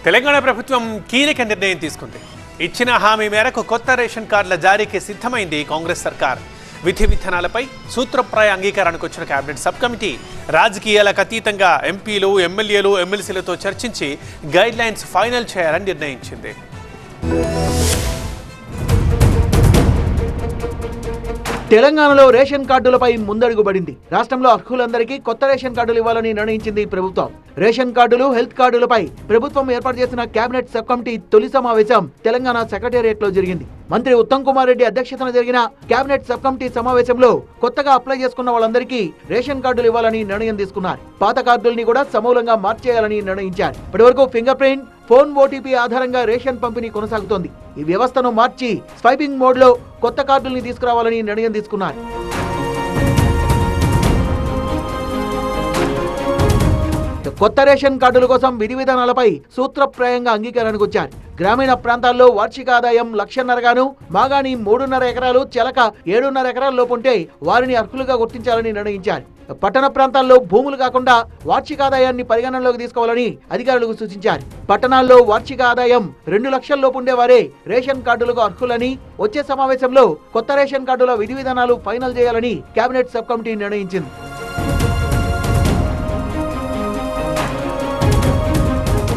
తెలంగాణ ప్రభుత్వం కీలక నిర్ణయం తీసుకుంది. ఇచ్చిన హామీ మేరకు కొత్త రేషన్ కార్డుల జారీకి సిద్ధమైంది కాంగ్రెస్ సర్కార్. విధి విధానాలపై సూత్రప్రాయ అంగీకారానికి వచ్చిన కేబినెట్ సబ్ కమిటీ రాజకీయాలకు అతీతంగా ఎంపీలు, ఎమ్మెల్యేలు, ఎమ్మెల్సీలతో చర్చించి గైడ్ లైన్స్ ఫైనల్ చేయాలని నిర్ణయించింది. తెలంగాణలో రేషన్ కార్డులపై ముందడుగు పడింది. రాష్ట్రంలో అర్హులందరికీ కొత్త రేషన్ కార్డులు ఇవ్వాలని నిర్ణయించింది ప్రభుత్వం. రేషన్ కార్డులు, హెల్త్ కార్డులపై ప్రభుత్వం ఏర్పాటు చేసిన కేబినెట్ సబ్ కమిటీ తొలి సమావేశం తెలంగాణ సెక్రటేరియట్ లో జరిగింది. మంత్రి ఉత్తమ్ కుమార్ రెడ్డి అధ్యక్షతన జరిగిన కేబినెట్ సబ్ కమిటీ సమావేశంలో కొత్తగా అప్లై చేసుకున్న వాళ్ళందరికీ రేషన్ కార్డులు ఇవ్వాలని నిర్ణయం తీసుకున్నారు. పాత కార్డుల్ని కూడా సమూలంగా మార్చేయాలని నిర్ణయించారు. ఇప్పటివరకు ఫింగర్ ప్రింట్, ఫోన్ ఓటీపీ ఆధారంగా రేషన్ పంపిణీ కొనసాగుతోంది. ఈ వ్యవస్థను మార్చి స్వైపింగ్ మోడ్ లో కొత్త కార్డుల్ని తీసుకురావాలని నిర్ణయం తీసుకున్నారు. కొత్త రేషన్ కార్డుల కోసం విధి విధానాలపై సూత్రప్రాయంగా అంగీకారానికి వచ్చారు. గ్రామీణ ప్రాంతాల్లో వార్షిక ఆదాయం 1,00,000 గాను, మాగాని 3.5 ఎకరాలు, చెలక 7.5 ఎకరాల లోపు ఉంటే వారిని అర్హులుగా గుర్తించాలని నిర్ణయించారు. పట్టణ ప్రాంతాల్లో భూములు కాకుండా వార్షిక ఆదాయాన్ని పరిగణనలోకి తీసుకోవాలని అధికారులకు సూచించారు. పట్టణాల్లో వార్షిక ఆదాయం 2 లక్షల లోపు ఉండేవారే రేషన్ కార్డులకు అర్హులని వచ్చే సమావేశంలో కొత్త రేషన్ కార్డుల విధి విధానాలు ఫైనల్ చేయాలని కేబినెట్ సబ్ కమిటీ నిర్ణయించింది.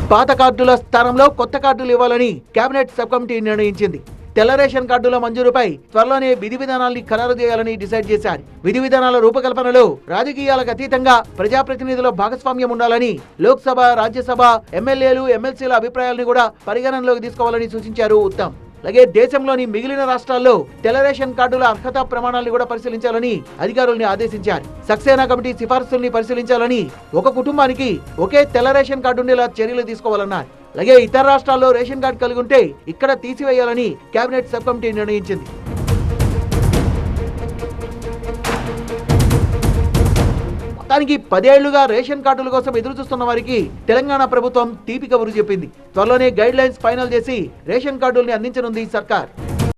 పాత కార్డుల స్థానంలో కొత్త కార్డులు ఇవ్వాలని కేబినెట్ సబ్ కమిటీ నిర్ణయించింది. తెల్ల రేషన్ కార్డుల మంజూరుపై త్వరలోనే విధి విధానాల్ని ఖరారు చేయాలని డిసైడ్ చేశారు. విధి విధానాల రూపకల్పనలో రాజకీయాలకు అతీతంగా ప్రజాప్రతినిధుల భాగస్వామ్యం ఉండాలని, లోక్సభ, రాజ్యసభ, ఎమ్మెల్యేలు, ఎమ్మెల్సీల అభిప్రాయాలను కూడా పరిగణనలోకి తీసుకోవాలని సూచించారు ఉత్తమ్. అలాగే దేశంలోని మిగిలిన రాష్ట్రాల్లో తెల్ల రేషన్ కార్డుల అర్హత ప్రమాణాలను కూడా పరిశీలించాలని అధికారుల్ని ఆదేశించారు. సక్సేనా కమిటీ సిఫార్సుల్ని పరిశీలించాలని, ఒక కుటుంబానికి ఒకే తెల్ల రేషన్ కార్డు ఉండేలా చర్యలు తీసుకోవాలన్నారు. అలాగే ఇతర రాష్ట్రాల్లో రేషన్ కార్డు కలిగి ఉంటే ఇక్కడ తీసివేయాలని కేబినెట్ సబ్ కమిటీ నిర్ణయించింది. మొత్తానికి 10 ఏళ్లుగా రేషన్ కార్డుల కోసం ఎదురు చూస్తున్న వారికి తెలంగాణ ప్రభుత్వం తీపి కబురు చెప్పింది. త్వరలోనే గైడ్ లైన్స్ ఫైనల్ చేసి రేషన్ కార్డుల్ని అందించనుంది సర్కార్.